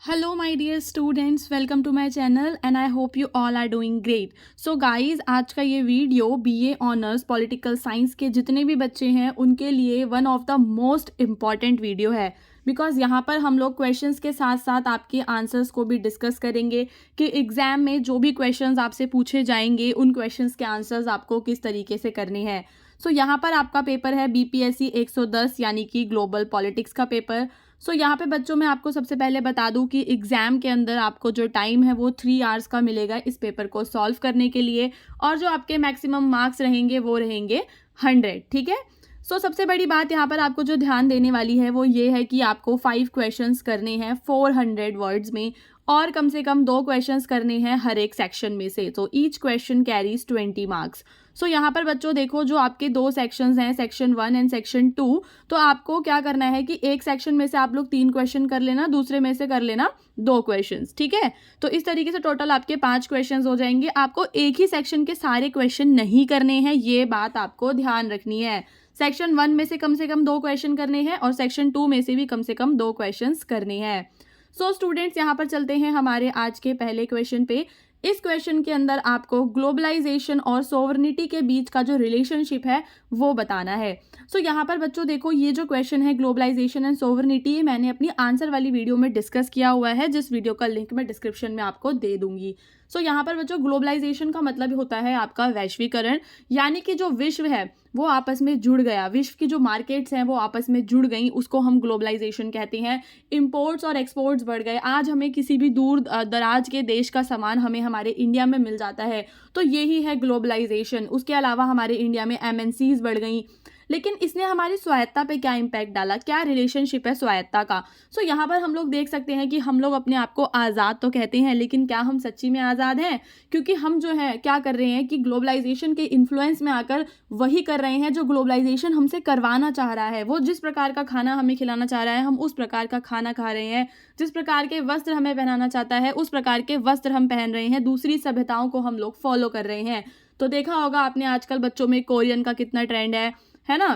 Hello my dear students, welcome to my channel and I hope you all are doing great. So guys, आज का ये video BA honours political science के जितने भी बच्चे हैं उनके लिए one of the most important video है। बिकॉज यहाँ पर हम लोग क्वेश्चंस के साथ साथ आपके आंसर्स को भी डिस्कस करेंगे कि एग्जाम में जो भी क्वेश्चंस आपसे पूछे जाएंगे उन क्वेश्चंस के आंसर्स आपको किस तरीके से करने हैं। सो यहाँ पर आपका पेपर है बीपीएससी 110 यानी कि ग्लोबल पॉलिटिक्स का पेपर। सो यहाँ पे बच्चों मैं आपको सबसे पहले बता दूं कि एग्जाम के अंदर आपको जो टाइम है वो 3 आवर्स का मिलेगा इस पेपर को सॉल्व करने के लिए, और जो आपके मैक्सिमम मार्क्स रहेंगे वो रहेंगे 100। ठीक है। सो सबसे बड़ी बात यहाँ पर आपको जो ध्यान देने वाली है वो ये है कि आपको 5 क्वेश्चंस करने हैं 400 वर्ड्स में, और कम से कम 2 क्वेश्चंस करने हैं हर एक सेक्शन में से। तो ईच क्वेश्चन कैरीज 20 मार्क्स। सो यहाँ पर बच्चों देखो, जो आपके 2 सेक्शंस हैं, सेक्शन 1 एंड सेक्शन 2, तो आपको क्या करना है कि एक सेक्शन में से आप लोग 3 क्वेश्चन कर लेना, दूसरे में से कर लेना 2 क्वेश्चंस। ठीक है। तो इस तरीके से टोटल आपके 5 क्वेश्चंस हो जाएंगे। आपको एक ही सेक्शन के सारे क्वेश्चन नहीं करने हैं, ये बात आपको ध्यान रखनी है। सेक्शन 1 में से कम 2 क्वेश्चन करने हैं और सेक्शन 2 में से भी कम 2 क्वेश्चंस करने हैं। सो स्टूडेंट्स, यहाँ पर चलते हैं हमारे आज के पहले क्वेश्चन पे। इस क्वेश्चन के अंदर आपको ग्लोबलाइजेशन और सोवरेनिटी के बीच का जो रिलेशनशिप है वो बताना है। सो यहाँ पर बच्चों देखो, ये जो क्वेश्चन है ग्लोबलाइजेशन एंड सोवरेनिटी, मैंने अपनी आंसर वाली वीडियो में डिस्कस किया हुआ है, जिस वीडियो का लिंक मैं डिस्क्रिप्शन में आपको दे दूंगी। सो यहाँ पर बच्चों ग्लोबलाइजेशन का मतलब होता है आपका वैश्वीकरण, यानी कि जो विश्व है वो आपस में जुड़ गया, विश्व की जो मार्केट्स हैं वो आपस में जुड़ गई, उसको हम ग्लोबलाइजेशन कहते हैं। इंपोर्ट्स और एक्सपोर्ट्स बढ़ गए, आज हमें किसी भी दूर दराज के देश का सामान हमें हमारे इंडिया में मिल जाता है, तो यही है ग्लोबलाइजेशन। उसके अलावा हमारे इंडिया में एमएनसीज बढ़ गई। लेकिन इसने हमारी स्वायत्ता पे क्या इम्पैक्ट डाला, क्या रिलेशनशिप है स्वायत्ता का। सो यहाँ पर हम लोग देख सकते हैं कि हम लोग अपने आप को आज़ाद तो कहते हैं, लेकिन क्या हम सच्ची में आज़ाद हैं? क्योंकि हम जो है क्या कर रहे हैं कि ग्लोबलाइजेशन के इन्फ्लुएंस में आकर वही कर रहे हैं जो ग्लोबलाइजेशन हमसे करवाना चाह रहा है। वो जिस प्रकार का खाना हमें खिलाना चाह रहा है हम उस प्रकार का खाना खा रहे हैं, जिस प्रकार के वस्त्र हमें पहनाना चाहता है उस प्रकार के वस्त्र हम पहन रहे हैं, दूसरी सभ्यताओं को हम लोग फॉलो कर रहे हैं। तो देखा होगा आपने आजकल बच्चों में कोरियन का कितना ट्रेंड है ना,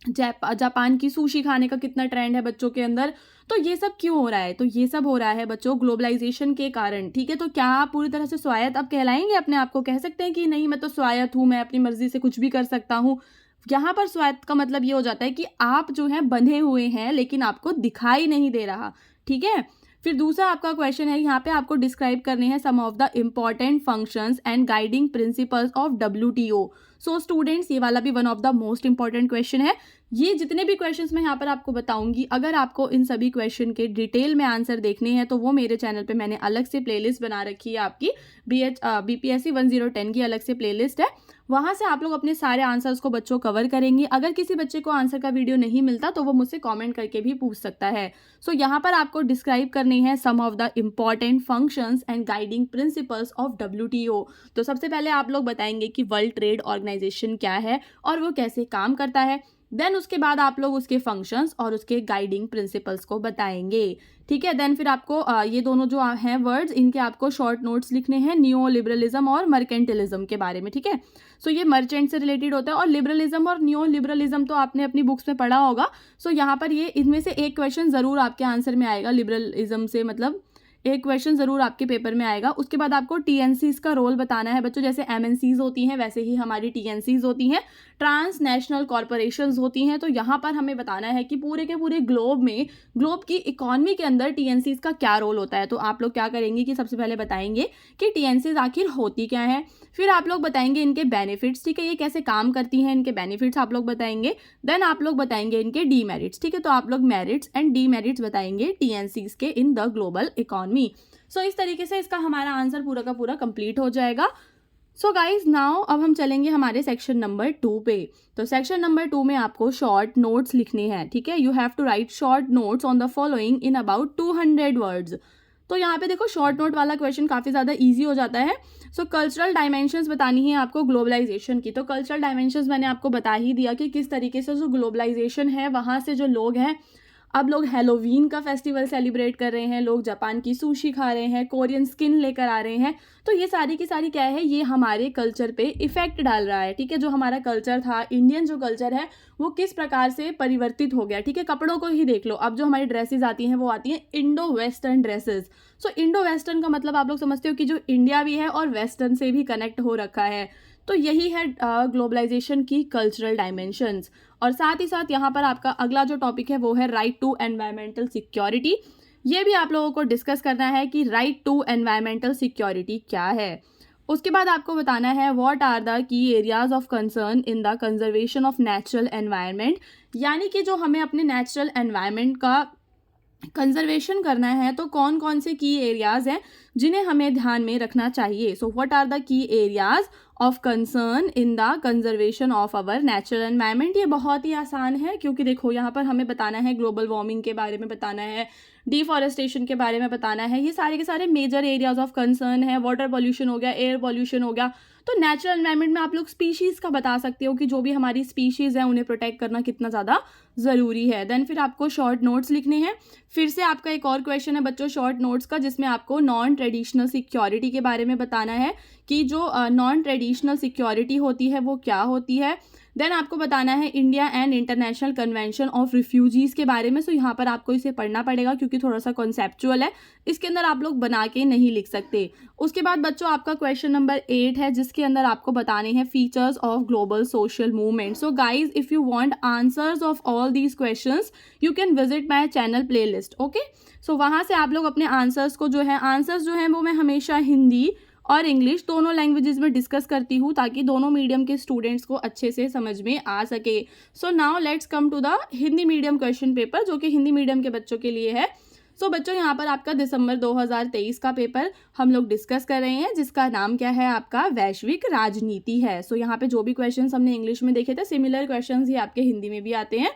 जापान की सुशी खाने का कितना ट्रेंड है बच्चों के अंदर। तो ये सब क्यों हो रहा है? तो ये सब हो रहा है बच्चों ग्लोबलाइजेशन के कारण। ठीक है। तो क्या आप पूरी तरह से स्वायत्त अब कहलाएंगे? अपने आप को कह सकते हैं कि नहीं, मैं तो स्वायत्त हूँ, मैं अपनी मर्जी से कुछ भी कर सकता हूँ। यहाँ पर स्वायत्त का मतलब ये हो जाता है कि आप जो है बंधे हुए हैं लेकिन आपको दिखाई नहीं दे रहा। ठीक है। फिर दूसरा आपका क्वेश्चन है, यहाँ पे आपको डिस्क्राइब करने हैं some of the important functions and guiding principles of WTO। So students, ये वाला भी one of the most important question है। ये जितने भी क्वेश्चंस मैं यहाँ पर आपको बताऊंगी, अगर आपको इन सभी क्वेश्चन के डिटेल में आंसर देखने हैं तो वो मेरे चैनल पे मैंने अलग से प्लेलिस्ट बना रखी है। आपकी बीपीएससी 1010 की अलग से प्लेलिस्ट है, वहाँ से आप लोग अपने सारे आंसर्स को बच्चों कवर करेंगे। अगर किसी बच्चे को आंसर का वीडियो नहीं मिलता तो वो मुझसे कमेंट करके भी पूछ सकता है। सो यहाँ पर आपको डिस्क्राइब करनी है some of the important functions and guiding principles of WTO। तो सबसे पहले आप लोग बताएंगे कि वर्ल्ड ट्रेड ऑर्गेनाइजेशन क्या है और वो कैसे काम करता है। देन उसके बाद आप लोग उसके फंक्शंस और उसके गाइडिंग प्रिंसिपल्स को बताएंगे। ठीक है। देन फिर आपको ये दोनों जो हैं वर्ड्स, इनके आपको शॉर्ट नोट्स लिखने हैं नियो लिबरलिज्म और मर्केंटिलिज्म के बारे में। ठीक है। सो ये मर्चेंट से रिलेटेड होता है, और लिबरलिज्म और नियो लिबरलिज्म तो आपने अपनी बुक्स में पढ़ा होगा। सो यहाँ पर ये इनमें से एक क्वेश्चन जरूर आपके आंसर में आएगा, लिबरलिज्म से मतलब एक क्वेश्चन जरूर आपके पेपर में आएगा। उसके बाद आपको TNCs का रोल बताना है बच्चों। जैसे MNCs होती हैं वैसे ही हमारी TNCs होती हैं, ट्रांस नेशनल कॉरपोरेशंस होती हैं। तो यहाँ पर हमें बताना है कि पूरे के पूरे ग्लोब में, ग्लोब की इकोनॉमी के अंदर TNCs का क्या रोल होता है। तो आप लोग क्या करेंगे कि सबसे पहले बताएंगे कि TNCs आखिर होती क्या है, फिर आप लोग बताएंगे इनके बेनिफिट्स। ठीक है, ये कैसे काम करती हैं, इनके बेनिफिट्स आप लोग बताएंगे। देन आप लोग बताएंगे इनके डीमेरिट्स। ठीक है। तो आप लोग मेरिट्स एंड डीमेरिट्स बताएंगे TNCs के इन द ग्लोबल इकोनॉमी। सो इस तरीके से इसका हमारा आंसर पूरा का पूरा कंप्लीट हो जाएगा। सो गाइज, नाउ अब हम चलेंगे हमारे सेक्शन नंबर 2 पे। तो सेक्शन नंबर 2 में आपको शॉर्ट नोट्स लिखने हैं। ठीक है। You have to write short notes on the following in about 200 words. तो यहाँ पे देखो, शॉर्ट नोट वाला क्वेश्चन काफ़ी ज़्यादा इजी हो जाता है। सो कल्चरल डायमेंशंस बतानी है आपको ग्लोबलाइजेशन की। तो कल्चरल डायमेंशंस मैंने आपको बता ही दिया कि किस तरीके से जो ग्लोबलाइजेशन है वहाँ से जो लोग हैं अब लोग हैलोवीन का फेस्टिवल सेलिब्रेट कर रहे हैं, लोग जापान की सुशी खा रहे हैं, कोरियन स्किन लेकर आ रहे हैं। तो ये सारी की सारी क्या है, ये हमारे कल्चर पे इफेक्ट डाल रहा है, ठीक है। जो हमारा कल्चर था, इंडियन जो कल्चर है, वो किस प्रकार से परिवर्तित हो गया, ठीक है। कपड़ों को ही देख लो, अब जो हमारी ड्रेसेस आती हैं वो आती हैं इंडो वेस्टर्न ड्रेसेस। सो इंडो वेस्टर्न का मतलब आप लोग समझते हो कि जो इंडिया भी है और वेस्टर्न से भी कनेक्ट हो रखा है। तो यही है ग्लोबलाइजेशन की कल्चरल डायमेंशंस। और साथ ही साथ यहाँ पर आपका अगला जो टॉपिक है वो है राइट टू एनवायरमेंटल सिक्योरिटी। ये भी आप लोगों को डिस्कस करना है कि राइट टू एनवायरमेंटल सिक्योरिटी क्या है। उसके बाद आपको बताना है what are the key areas of concern in the conservation of natural environment, यानी कि जो हमें अपने नेचुरल एनवायरनमेंट का कंजर्वेशन करना है तो कौन कौन से की एरियाज हैं जिन्हें हमें ध्यान में रखना चाहिए। So what are the key areas of concern in the conservation of our natural environment. ये बहुत ही आसान है, क्योंकि देखो यहाँ पर हमें बताना है ग्लोबल वार्मिंग के बारे में बताना है, डिफॉरेस्टेशन के बारे में बताना है, ये सारे के सारे मेजर एरियाज ऑफ कंसर्न है। वाटर पॉल्यूशन हो गया, एयर पॉल्यूशन हो गया। तो नेचुरल एनवायरनमेंट में आप लोग स्पीशीज़ का बता सकते हो कि जो भी हमारी स्पीशीज़ है उन्हें प्रोटेक्ट करना कितना ज़्यादा ज़रूरी है। देन फिर आपको शॉर्ट नोट्स लिखने हैं। फिर से आपका एक और क्वेश्चन है बच्चों शॉर्ट नोट्स का, जिसमें आपको नॉन ट्रेडिशनल सिक्योरिटी के बारे में बताना है कि जो नॉन ट्रेडिशनल सिक्योरिटी होती है वो क्या होती है। देन आपको बताना है India and international convention of refugees के बारे में। सो यहाँ पर आपको इसे पढ़ना पड़ेगा क्योंकि थोड़ा सा कॉन्सेप्चुअल है, इसके अंदर आप लोग बना के नहीं लिख सकते। उसके बाद बच्चों आपका क्वेश्चन नंबर 8 है, जिसके अंदर आपको बताने हैं features of global social movement. So guys if you want answers of all these questions you can visit my channel playlist, okay. So वहाँ से आप लोग अपने आंसर्स को जो है, आंसर्स जो हैं वो मैं हमेशा हिंदी और इंग्लिश दोनों लैंग्वेजेस में डिस्कस करती हूँ ताकि दोनों मीडियम के स्टूडेंट्स को अच्छे से समझ में आ सके। So now let's come to the Hindi medium question paper, जो कि हिंदी मीडियम के बच्चों के लिए है। सो बच्चों यहाँ पर आपका दिसंबर 2023 का पेपर हम लोग डिस्कस कर रहे हैं, जिसका नाम क्या है आपका वैश्विक राजनीति है। सो यहाँ पे जो भी क्वेश्चंस हमने इंग्लिश में देखे थे, सिमिलर क्वेश्चंस ही आपके हिंदी में भी आते हैं।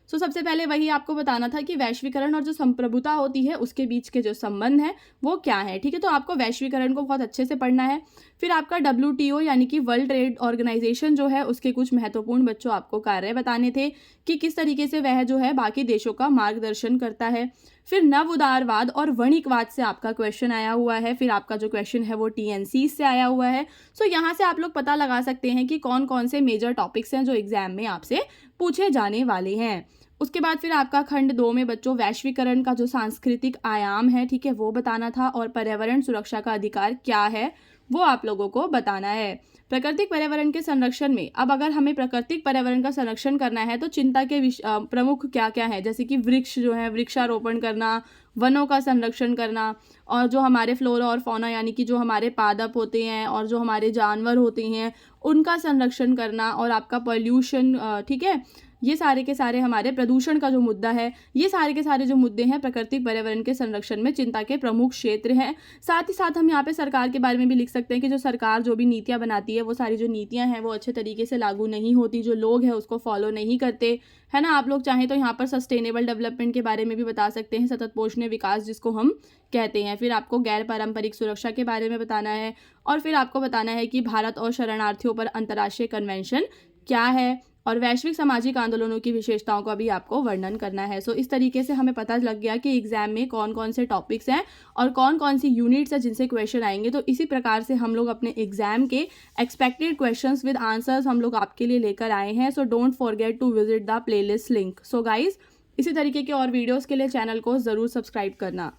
सो सबसे पहले वही आपको बताना था कि वैश्वीकरण और जो संप्रभुता होती है उसके बीच के जो संबंध है वो क्या है, ठीक है। तो आपको वैश्वीकरण को बहुत अच्छे से पढ़ना है। फिर आपका WTO यानी कि वर्ल्ड ट्रेड ऑर्गेनाइजेशन जो है उसके कुछ महत्वपूर्ण बच्चों आपको कार्य बताने थे कि किस तरीके से वह जो है बाकी देशों का मार्गदर्शन करता है। फिर नव उदारवाद और वणिकवाद से आपका क्वेश्चन आया हुआ है। फिर आपका जो क्वेश्चन है वो TNC से आया हुआ है। सो यहाँ से आप लोग पता लगा सकते हैं कि कौन कौन से मेजर टॉपिक्स हैं जो एग्जाम में आपसे पूछे जाने वाले हैं। उसके बाद फिर आपका खंड 2 में बच्चों वैश्वीकरण का जो सांस्कृतिक आयाम है, ठीक है, वो बताना था। और पर्यावरण सुरक्षा का अधिकार क्या है वो आप लोगों को बताना है। प्राकृतिक पर्यावरण के संरक्षण में, अब अगर हमें प्राकृतिक पर्यावरण का संरक्षण करना है तो चिंता के प्रमुख क्या क्या है, जैसे कि वृक्ष जो है, वृक्षारोपण करना, वनों का संरक्षण करना, और जो हमारे फ्लोरा और फौना यानी कि जो हमारे पादप होते हैं और जो हमारे जानवर होते हैं उनका संरक्षण करना, और आपका पॉल्यूशन, ठीक है, ये सारे के सारे हमारे प्रदूषण का जो मुद्दा है, ये सारे के सारे जो मुद्दे हैं प्राकृतिक पर्यावरण के संरक्षण में चिंता के प्रमुख क्षेत्र हैं। साथ ही साथ हम यहाँ पे सरकार के बारे में भी लिख सकते हैं कि जो सरकार जो भी नीतियाँ बनाती है वो सारी जो नीतियाँ हैं वो अच्छे तरीके से लागू नहीं होती, जो लोग हैं उसको फॉलो नहीं करते, है ना। आप लोग चाहें तो यहाँ पर सस्टेनेबल डेवलपमेंट के बारे में भी बता सकते हैं, सतत पोषणीय विकास जिसको हम कहते हैं। फिर आपको गैर पारंपरिक सुरक्षा के बारे में बताना है। और फिर आपको बताना है कि भारत और शरणार्थियों पर अंतर्राष्ट्रीय कन्वेंशन क्या है, और वैश्विक सामाजिक आंदोलनों की विशेषताओं का भी आपको वर्णन करना है। सो इस तरीके से हमें पता लग गया कि एग्जाम में कौन कौन से टॉपिक्स हैं और कौन कौन सी यूनिट्स हैं जिनसे क्वेश्चन आएंगे। तो इसी प्रकार से हम लोग अपने एग्जाम के एक्सपेक्टेड क्वेश्चंस विद आंसर्स हम लोग आपके लिए लेकर आए हैं। So don't forget to visit the playlist link. So guys इसी तरीके के और वीडियोज़ के लिए चैनल को ज़रूर सब्सक्राइब करना।